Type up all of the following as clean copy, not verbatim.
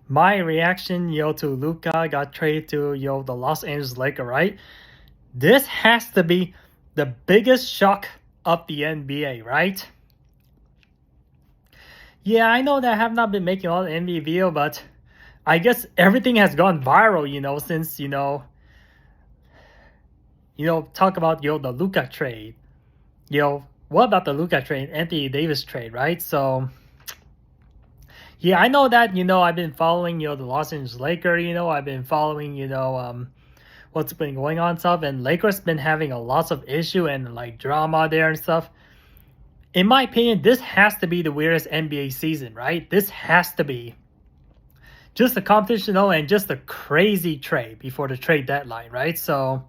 my reaction, to Luka got traded to, the Los Angeles Lakers, right? This has to be the biggest shock of the NBA, right? Yeah, I know that I have not been making a lot of NBA video, but I guess everything has gone viral, since, talk about, the Luka trade. What about the Luka trade, Anthony Davis trade, right? So, yeah, I know that, I've been following, the Los Angeles Lakers, I've been following, what's been going on and stuff, and Lakers been having a lots of issue and like drama there and stuff. In my opinion, this has to be the weirdest NBA season, right? This has to be just the competition, and just a crazy trade before the trade deadline, right? So,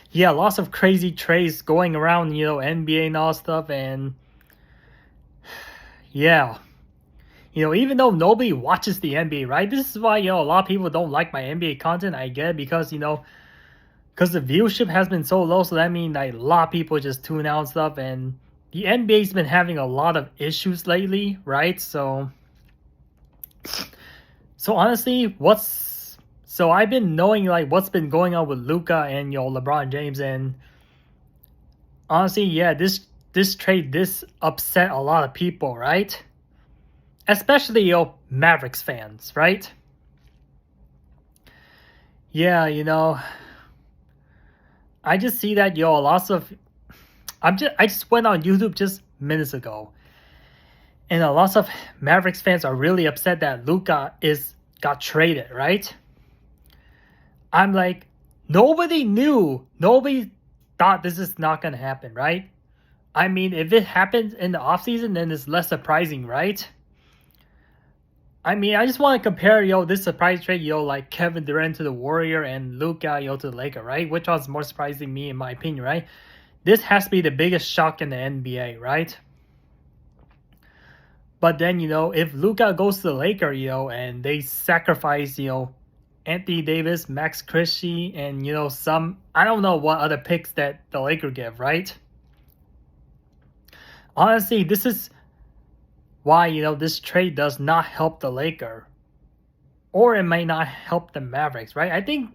yeah, lots of crazy trades going around, NBA and all stuff, and yeah, even though nobody watches the NBA, right? This is why, a lot of people don't like my NBA content. I get it because, because the viewership has been so low, so that means like a lot of people just tune out and stuff, and the NBA's been having a lot of issues lately, right? So honestly, I've been knowing like what's been going on with Luka and LeBron James, and honestly, yeah, this trade this upset a lot of people, right? Especially Mavericks fans, right? Yeah, I just see that lots of I just went on YouTube just minutes ago, and a lot of Mavericks fans are really upset that Luka got traded, right? I'm like, nobody thought this is not gonna happen, right? I mean, if it happens in the offseason, then it's less surprising, right? I mean, I just want to compare, this surprise trade, like Kevin Durant to the Warrior and Luka, to the Lakers, right? Which one's more surprising me, in my opinion, right? This has to be the biggest shock in the NBA, right? But then, if Luka goes to the Lakers, and they sacrifice, Anthony Davis, Max Christie, and, some, I don't know what other picks that the Lakers give, right? Honestly, this is why, this trade does not help the Lakers. Or it may not help the Mavericks, right? I think,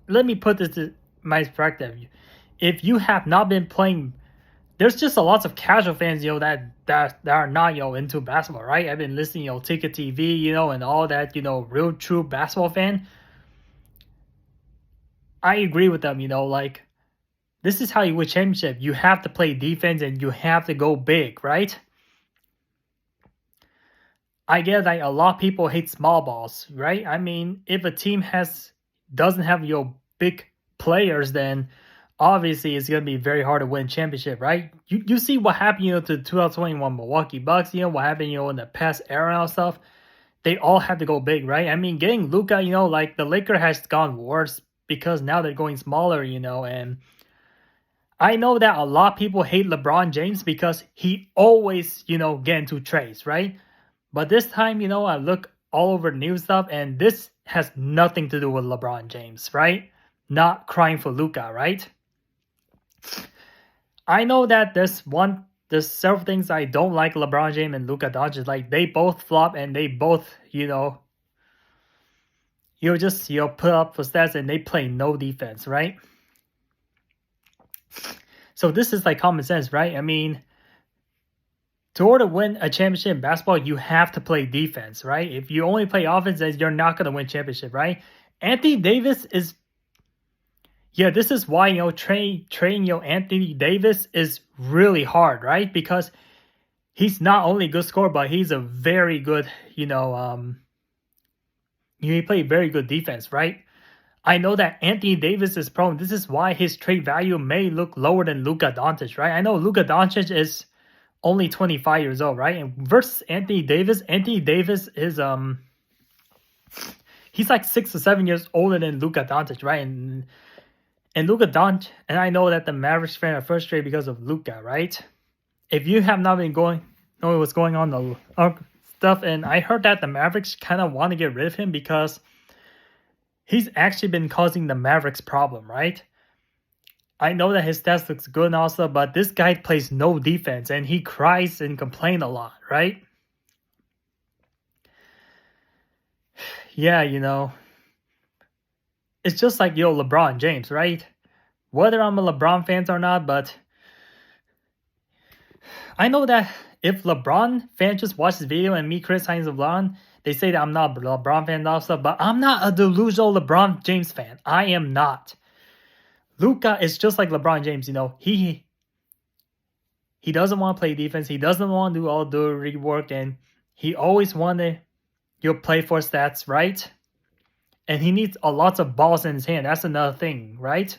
let me put this in my perspective. If you have not been playing, there's just a lot of casual fans, that are not, into basketball, right? I've been listening, Ticket TV, and all that, real true basketball fan. I agree with them, like, this is how you win championship. You have to play defense and you have to go big, right? I get like a lot of people hate small balls, right? I mean, if a team doesn't have big players, then obviously it's gonna be very hard to win championship, right? You see what happened, to the 2021 Milwaukee Bucks, what happened, in the past era and stuff. They all had to go big, right? I mean, getting Luka, like the Lakers has gone worse because now they're going smaller, and I know that a lot of people hate LeBron James because he always, get into trades, right? But this time, I look all over new stuff, and this has nothing to do with LeBron James, right? Not crying for Luka, right? I know that there's several things I don't like LeBron James and Luka Doncic. Like they both flop and they both, just put up for stats and they play no defense, right? So this is like common sense, right? I mean, to order to win a championship in basketball, you have to play defense, right? If you only play offense, then you're not going to win championship, right? Anthony Davis is, this is why, training, Anthony Davis is really hard, right? Because he's not only a good scorer, but he's a very good, he play very good defense, right? I know that Anthony Davis is prone. This is why his trade value may look lower than Luka Doncic, right? I know Luka Doncic is only 25 years old, right? And versus Anthony Davis is he's like 6 or 7 years older than Luka Doncic, right? And Luka Doncic, and I know that the Mavericks fan are frustrated because of Luka, right? If you have not been knowing what's going on the stuff, and I heard that the Mavericks kind of want to get rid of him because he's actually been causing the Mavericks problem, right? I know that his stats looks good and also, but this guy plays no defense and he cries and complains a lot, right? Yeah, it's just like LeBron James, right? Whether I'm a LeBron fan or not, but I know that if LeBron fans just watch this video and me criticizing LeBron, they say that I'm not a LeBron fan and all stuff, but I'm not a delusional LeBron James fan. I am not. Luka is just like LeBron James, he doesn't want to play defense. He doesn't want to do all the work, and he always wanted play for stats, right? And he needs a lots of balls in his hand. That's another thing, right?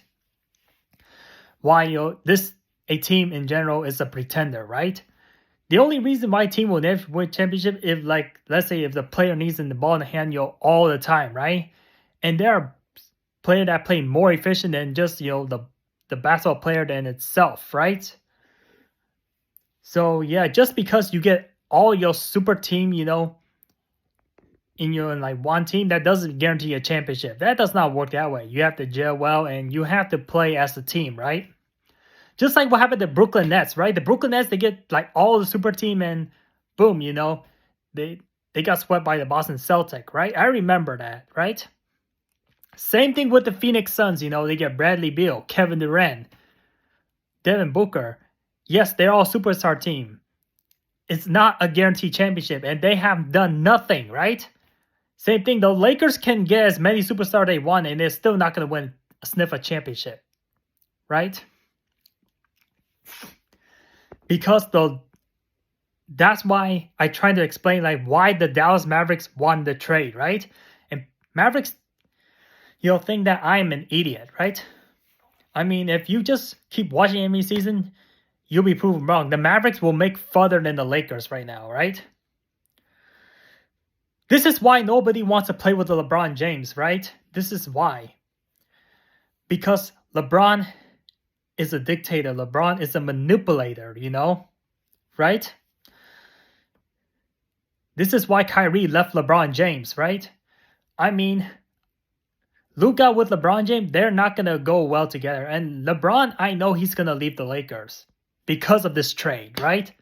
Why this a team in general is a pretender, right? The only reason my team will never win championship if, like, let's say if the player needs the ball in the hand all the time, right? And there are players that play more efficient than just the basketball player than itself, right? So yeah, just because you get all your super team, in like one team, that doesn't guarantee a championship. That does not work that way. You have to gel well and you have to play as a team, right? Just like what happened to Brooklyn Nets, right? The Brooklyn Nets, they get like all the super team and boom, they got swept by the Boston Celtics, right? I remember that, right? Same thing with the Phoenix Suns, they get Bradley Beal, Kevin Durant, Devin Booker. Yes, they're all superstar team. It's not a guaranteed championship, and they have done nothing, right? Same thing, the Lakers can get as many superstars they want, and they're still not going to win a championship, right? Because that's why I try to explain like why the Dallas Mavericks won the trade, right? And Mavericks, think that I'm an idiot, right? I mean, if you just keep watching NBA season, you'll be proven wrong. The Mavericks will make further than the Lakers right now, right? This is why nobody wants to play with the LeBron James, right? This is why. Because LeBron is a dictator. LeBron is a manipulator, right? This is why Kyrie left LeBron James, right? I mean, Luka with LeBron James, they're not going to go well together. And LeBron, I know he's going to leave the Lakers because of this trade, right?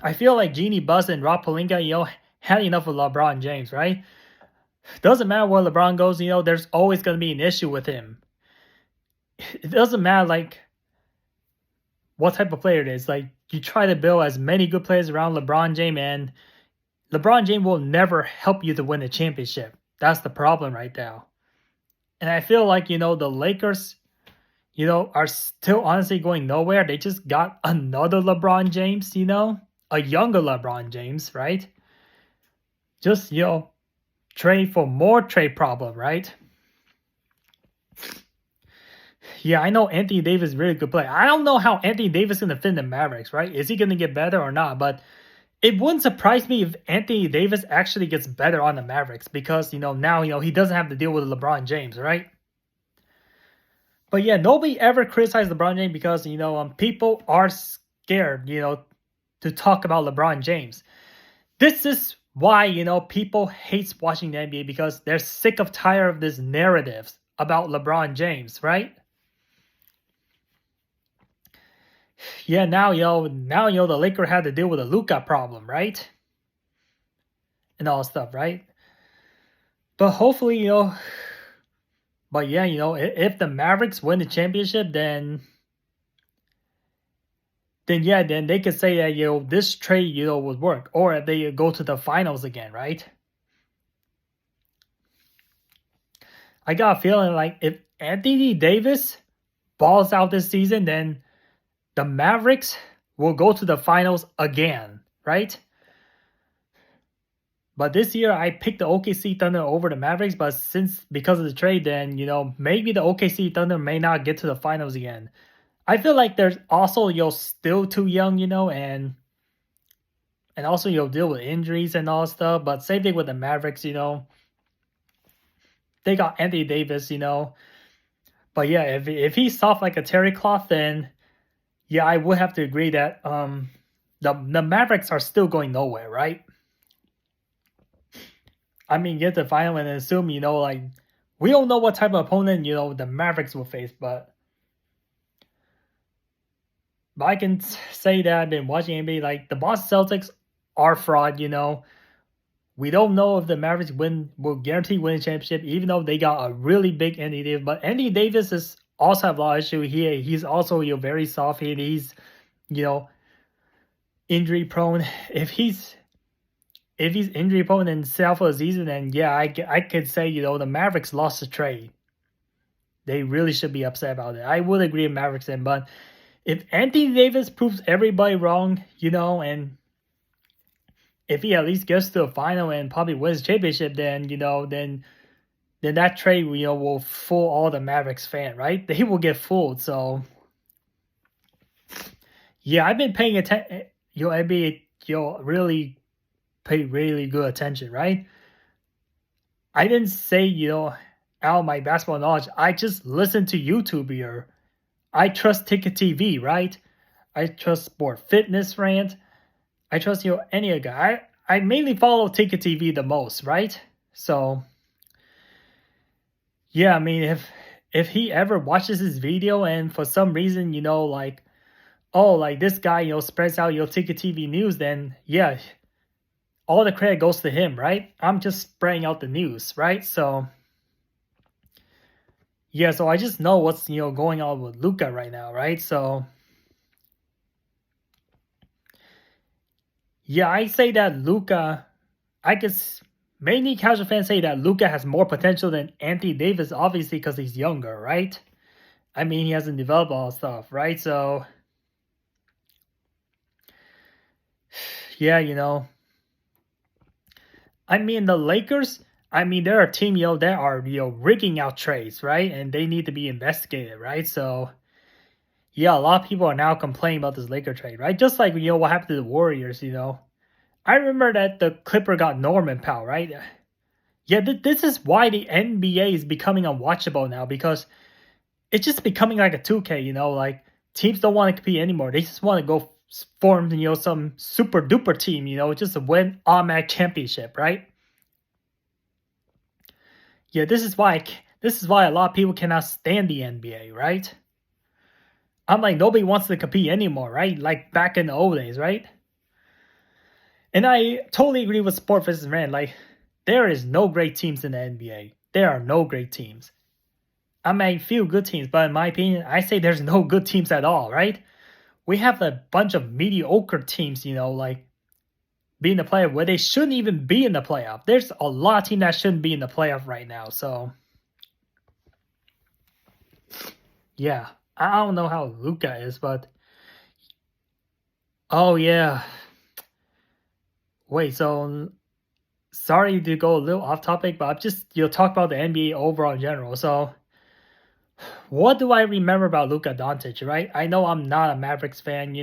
I feel like Jeannie Buss and Rob Pelinka, had enough of LeBron James, right? Doesn't matter where LeBron goes, there's always going to be an issue with him. It doesn't matter, like, what type of player it is. Like, you try to build as many good players around LeBron James, and LeBron James will never help you to win a championship. That's the problem right now. And I feel like, the Lakers, are still honestly going nowhere. They just got another LeBron James, a younger LeBron James, right? Just, trade for more trade problem, right? Yeah, I know Anthony Davis is a really good player. I don't know how Anthony Davis is going to fit in the Mavericks, right? Is he going to get better or not? But it wouldn't surprise me if Anthony Davis actually gets better on the Mavericks because, now, he doesn't have to deal with LeBron James, right? But yeah, nobody ever criticized LeBron James because, people are scared, to talk about LeBron James. This is why, people hate watching the NBA because they're sick of tired of this narratives about LeBron James, right? Yeah, now, the Lakers had to deal with a Luka problem, right? And all stuff, right? But hopefully, but yeah, if the Mavericks win the championship, then they could say that, this trade, would work. Or if they go to the finals again, right? I got a feeling like if Anthony Davis balls out this season, then the Mavericks will go to the finals again, right? But this year, I picked the OKC Thunder over the Mavericks, but because of the trade, then, maybe the OKC Thunder may not get to the finals again. I feel like there's also, still too young, and also, deal with injuries and all stuff. But same thing with the Mavericks, they got Anthony Davis, But yeah, if he's soft like a terry cloth, then yeah, I would have to agree that the Mavericks are still going nowhere, right? I mean, get the final and assume, like, we don't know what type of opponent, the Mavericks will face, but I can say that I've been watching NBA, like, the Boston Celtics are fraud, We don't know if the Mavericks will guarantee win a championship, even though they got a really big Anthony Davis. But Anthony Davis is also have a lot of issue. He's also very soft. He's injury prone. If he's injury prone and sit out for the season, then yeah, I could say the Mavericks lost the trade. They really should be upset about it. I would agree with Mavericks then, but if Anthony Davis proves everybody wrong, and if he at least gets to a final and probably wins championship, then then that trade will fool all the Mavericks fan, right? They will get fooled. So yeah, I've been paying attention. NBA, really pay really good attention, right? I didn't say out of my basketball knowledge. I just listen to YouTube here. I trust Ticket TV, right? I trust Sport Fitness Rant. I trust any other guy. I mainly follow Ticket TV the most, right? So yeah, I mean if he ever watches this video and for some reason, like, oh, like this guy, spreads out your Ticket TV news, then yeah, all the credit goes to him, right? I'm just spreading out the news, right? So yeah, so I just know what's going on with Luka right now, right? So yeah, I say that Luka, I guess many casual fans say that Luka has more potential than Anthony Davis, obviously because he's younger, right? I mean, he hasn't developed all stuff, right? So yeah, I mean, the Lakers, I mean, they're a team, that are, rigging out trades, right? And they need to be investigated, right? So, yeah, a lot of people are now complaining about this Laker trade, right? Just like, what happened to the Warriors, I remember that the Clipper got Norman Powell, right? Yeah, this is why the NBA is becoming unwatchable now, because it's just becoming like a 2K, like teams don't want to compete anymore. They just want to go form, some super duper team, just to win automatic championship, right? Yeah, this is why a lot of people cannot stand the NBA, right? I'm like, nobody wants to compete anymore, right? Like back in the old days, right? And I totally agree with Sport vs. Rand. Like, there is no great teams in the NBA. There are no great teams. I mean, few good teams, but in my opinion, I say there's no good teams at all, right? We have a bunch of mediocre teams, like being the playoff where they shouldn't even be in the playoff. There's a lot of teams that shouldn't be in the playoff right now. So, yeah, I don't know how Luka is, but oh yeah. Wait, so sorry to go a little off topic, but I'm just talk about the NBA overall in general. So, what do I remember about Luka Doncic, right? I know I'm not a Mavericks fan,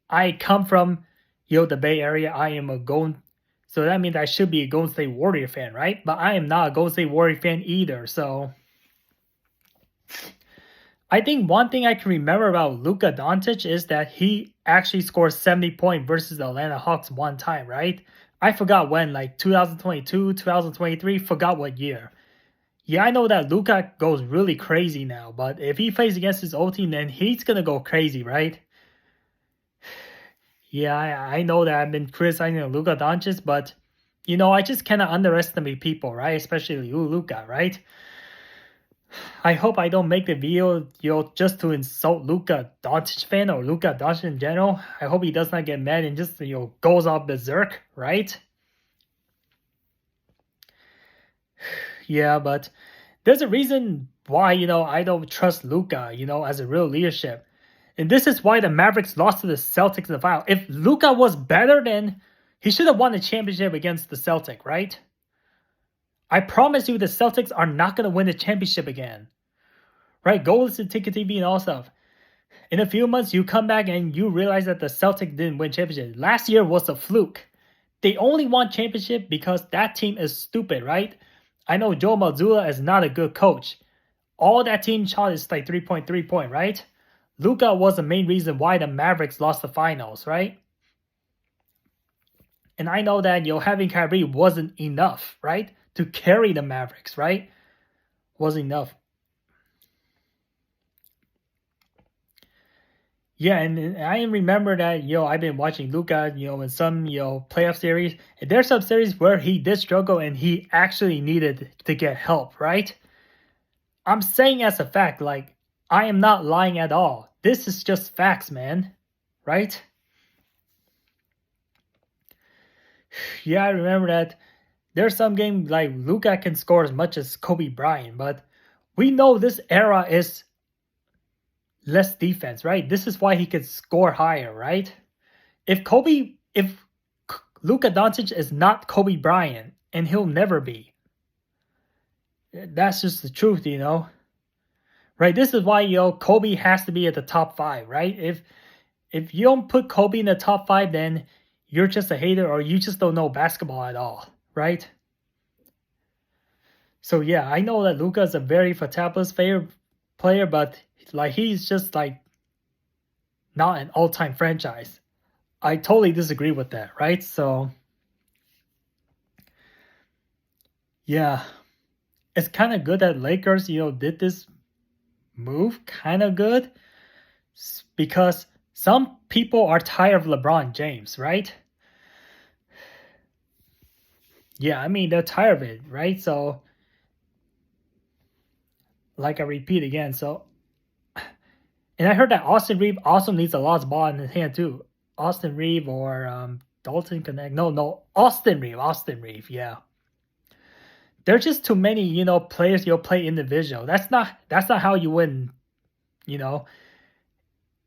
I come from the Bay Area. I am a Golden, so that means I should be a Golden State Warrior fan, right? But I am not a Golden State Warrior fan either. So I think one thing I can remember about Luka Doncic is that he actually scored 70 points versus the Atlanta Hawks one time, right? I forgot when, like 2022, 2023, forgot what year. Yeah, I know that Luka goes really crazy now, but if he plays against his old team, then he's going to go crazy, right? Yeah, I know that I've been criticizing Luka Doncic, but, I just cannot underestimate people, right? Especially Luka, right? I hope I don't make the video, just to insult Luka Doncic fan or Luka Doncic in general. I hope he does not get mad and just, goes off berserk, right? Yeah, but there's a reason why, I don't trust Luka, as a real leadership. And this is why the Mavericks lost to the Celtics in the final. If Luka was better, then he should have won the championship against the Celtics, right? I promise you the Celtics are not going to win the championship again. Right? Go listen to Ticket TV and all stuff. In a few months, you come back and you realize that the Celtics didn't win championship. Last year was a fluke. They only won championship because that team is stupid, right? I know Joe Mazzulla is not a good coach. All that team shot is like 3.3 point, right? Luka was the main reason why the Mavericks lost the finals, right? And I know that having Kyrie wasn't enough, right? To carry the Mavericks, right? Wasn't enough. Yeah, and I remember that, I've been watching Luka, in some, playoff series. And there's some series where he did struggle and he actually needed to get help, right? I'm saying as a fact, like, I am not lying at all. This is just facts, man. Right? Yeah, I remember that there's some game like Luka can score as much as Kobe Bryant, but we know this era is less defense, right? This is why he could score higher, right? If Luka Doncic is not Kobe Bryant, and he'll never be, that's just the truth. Right? This is why Kobe has to be at the top five, right? If you don't put Kobe in the top five, then you're just a hater or you just don't know basketball at all, right? So yeah, I know that Luka is a very fantabulous player, but like he's just like not an all-time franchise. I totally disagree with that, right? So yeah, it's kind of good that Lakers, did this move, kind of good, because some people are tired of LeBron James, right? Yeah, I mean they're tired of it, right? So, like I repeat again, and I heard that Austin Reeve also needs a lost ball in his hand too. Austin Reeve or Dalton Connect. No, Austin Reeve, yeah. There's just too many, players you'll play individual. That's not how you win, you know.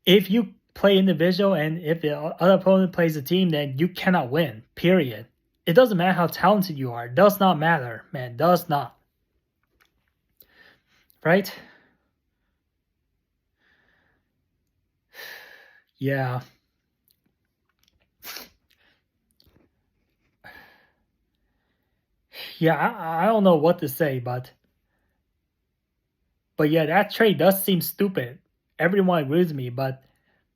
If you play individual and if the other opponent plays a team, then you cannot win. Period. It doesn't matter how talented you are. It does not matter, man. Does not. Right? Yeah. Yeah, I don't know what to say, but yeah, that trade does seem stupid. Everyone agrees with me, but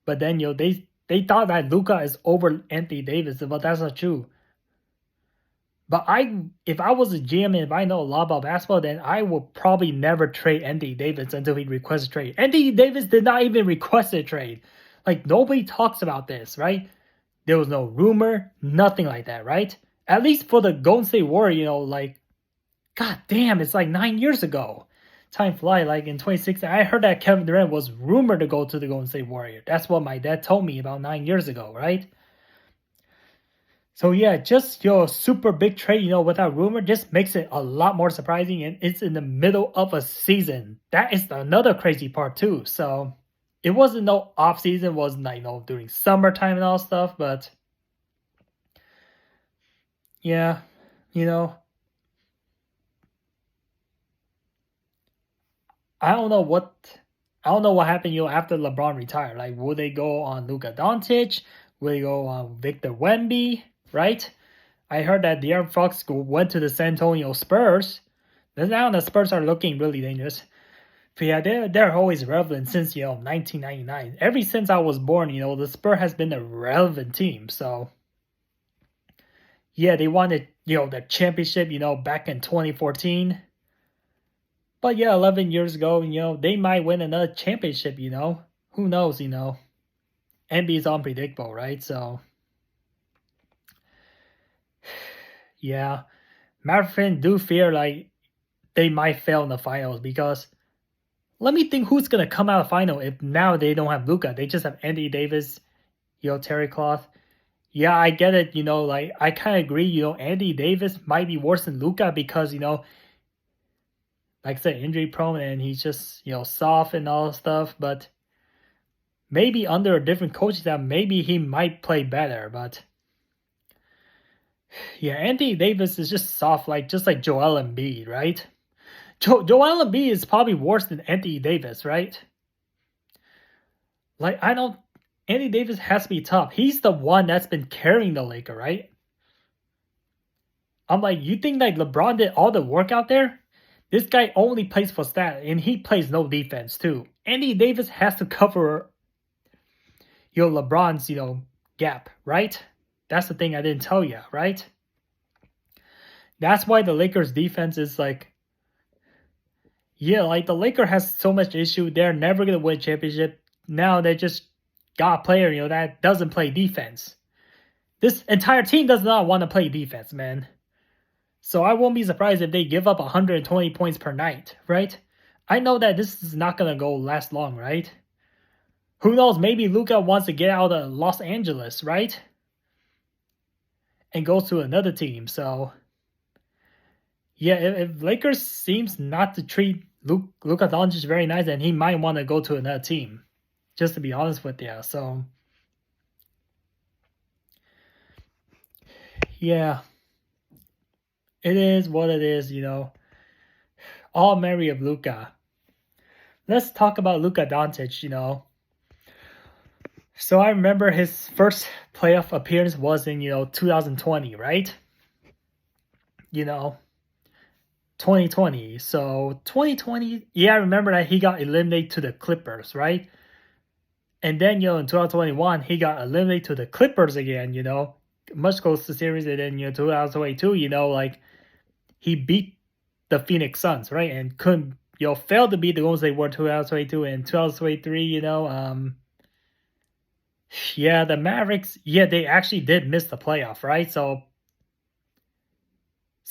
then they thought that Luka is over Anthony Davis, but that's not true. But if I was a GM and if I know a lot about basketball, then I would probably never trade Anthony Davis until he requests a trade. Anthony Davis did not even request a trade. Like nobody talks about this, right? There was no rumor, nothing like that, right? At least for the Golden State Warriors, like, god damn, it's like 9 years ago. Time fly. Like in 2016, I heard that Kevin Durant was rumored to go to the Golden State Warriors. That's what my dad told me about 9 years ago, right? So yeah, just your super big trade, without rumor, just makes it a lot more surprising, and it's in the middle of a season. That is another crazy part too. So it wasn't no off season, wasn't like during summertime and all stuff, but yeah, you know, I don't know what I don't know what happened, after LeBron retired. Like, will they go on Luka Doncic? Will they go on Victor Wemby? Right? I heard that De'Aaron Fox went to the San Antonio Spurs. Now the Spurs are looking really dangerous. But yeah, they're always relevant since 1999. Ever since I was born, the Spurs has been a relevant team. So yeah, they wanted the championship back in 2014. But yeah, 11 years ago, they might win another championship. Who knows? NBA is unpredictable, right? So yeah, Maverick do fear like they might fail in the finals because let me think who's gonna come out of the final if now they don't have Luka. They just have Anthony Davis, Terry Cloth. Yeah, I get it, like I kinda agree, Anthony Davis might be worse than Luka because, like I said, injury prone and he's just, soft and all stuff, but maybe under a different coach staff, maybe he might play better, but yeah, Anthony Davis is just soft, just like Joel Embiid, right? Joel Embiid is probably worse than Anthony Davis, right? Like, I don't. Anthony Davis has to be tough. He's the one that's been carrying the Lakers, right? I'm like, you think like LeBron did all the work out there? This guy only plays for stat, and he plays no defense too. Anthony Davis has to cover LeBron's gap, right? That's the thing I didn't tell you, right? That's why the Lakers defense is like, yeah, like the Lakers has so much issue. They're never gonna win a championship. Now they're just got a player, that doesn't play defense. This entire team does not want to play defense, man. So I won't be surprised if they give up 120 points per night, right? I know that this is not going to go last long, right? Who knows? Maybe Luka wants to get out of Los Angeles, right? And goes to another team. So, yeah, if Lakers seems not to treat Luka Doncic very nice, then he might want to go to another team. Just to be honest with you. So, yeah. It is what it is, All merry of Luka. Let's talk about Luka Doncic, So I remember his first playoff appearance was in, 2020, right? 2020. So 2020, yeah, I remember that he got eliminated to the Clippers, right? And then, in 2021, he got eliminated to the Clippers again, much closer series. And then, 2022, he beat the Phoenix Suns, right? And couldn't, failed to beat the Golden State Warriors 2022 and 2023, yeah, the Mavericks, yeah, they actually did miss the playoff, right? So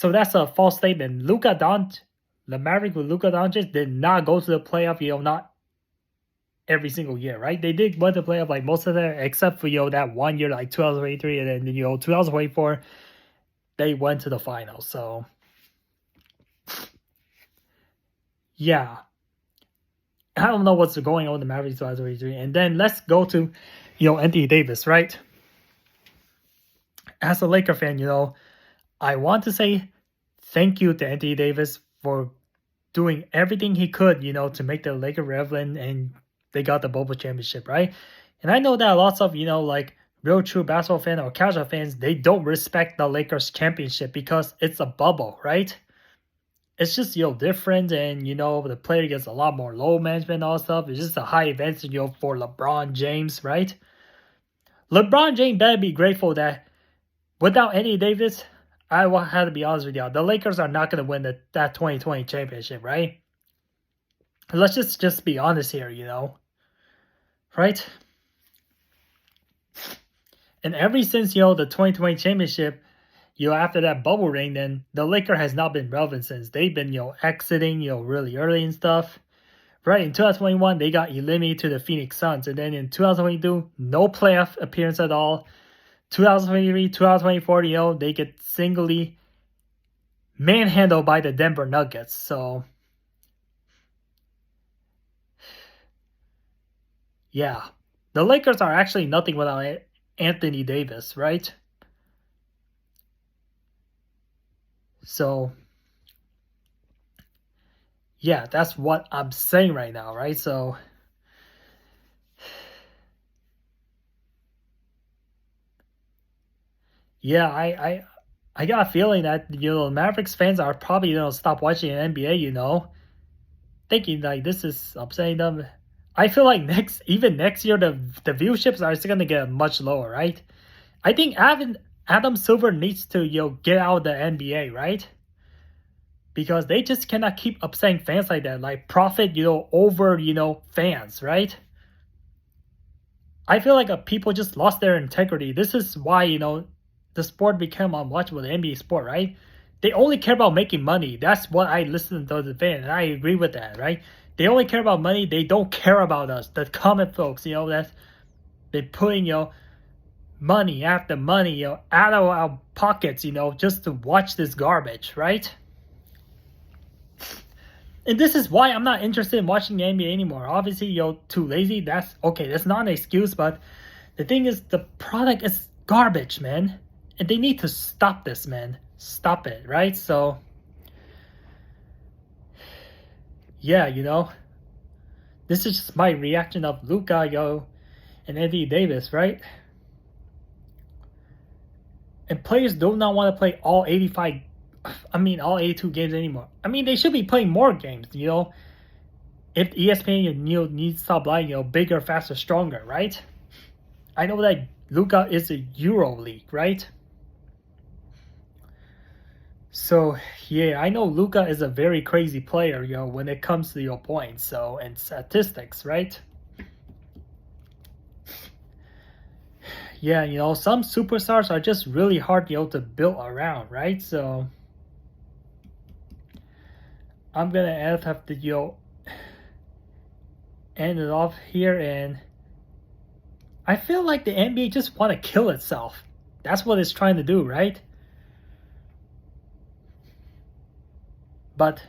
that's a false statement. The Mavericks with Luka Doncic did not go to the playoff, not every single year, right? They did went to the playoff like most of them, except for, that 1 year, like 2023, and then, 2024, they went to the finals. So, yeah. I don't know what's going on with the Mavericks 2023. And then let's go to, Anthony Davis, right? As a Laker fan, I want to say thank you to Anthony Davis for doing everything he could, to make the Lakers relevant, and they got the bubble championship, right? And I know that lots of, real true basketball fans or casual fans, they don't respect the Lakers championship because it's a bubble, right? It's just, different, and, the player gets a lot more low management and all stuff. It's just a high event, for LeBron James, right? LeBron James better be grateful that without Anthony Davis, I will have to be honest with y'all, the Lakers are not going to win that 2020 championship, right? Let's just be honest here, right? And ever since, the 2020 championship, after that bubble ring, then the Lakers has not been relevant since. They've been, exiting, really early and stuff. Right, in 2021, they got eliminated to the Phoenix Suns. And then in 2022, no playoff appearance at all. 2023, 2024, they get singly manhandled by the Denver Nuggets. So, yeah. The Lakers are actually nothing without Anthony Davis, right? So, yeah, that's what I'm saying right now, right? So, yeah, I got a feeling that, Mavericks fans are probably going to stop watching NBA, thinking like this is upsetting them. I feel like next year, the viewerships are still going to get much lower, right? I think Adam Silver needs to, get out of the NBA, right? Because they just cannot keep upsetting fans like that, like profit, over, fans, right? I feel like people just lost their integrity. This is why, the sport became unwatchable, the NBA sport, right? They only care about making money. That's what I listen to the fans, and I agree with that, right? They only care about money. They don't care about us, the common folks, that they're putting, money after money, out of our pockets, just to watch this garbage, right? And this is why I'm not interested in watching the NBA anymore. Obviously, too lazy. That's okay. That's not an excuse, but the thing is, the product is garbage, man. And they need to stop this, man. Stop it, right? So, yeah, this is just my reaction of Luka, and Anthony Davis, right? And players do not want to play all 82 games anymore. They should be playing more games, If ESPN needs to stop lying, bigger, faster, stronger, right? I know that Luka is a Euro League, right? So, yeah, I know Luka is a very crazy player, when it comes to your points, and statistics, right? yeah, you know, some superstars are just really hard to be able to build around, right? So I'm gonna have to end it off here, and I feel like the NBA just want to kill itself. That's what it's trying to do, right? But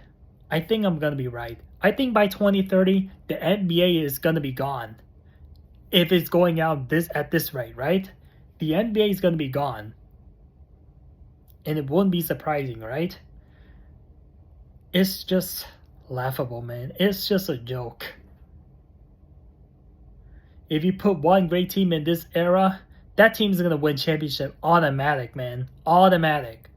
I think I'm gonna be right. I think by 2030 the NBA is gonna be gone. If it's going out this at this rate, right? The NBA is gonna be gone. And it wouldn't be surprising, right? It's just laughable, man. It's just a joke. If you put one great team in this era, that team is gonna win championship automatic, man. Automatic.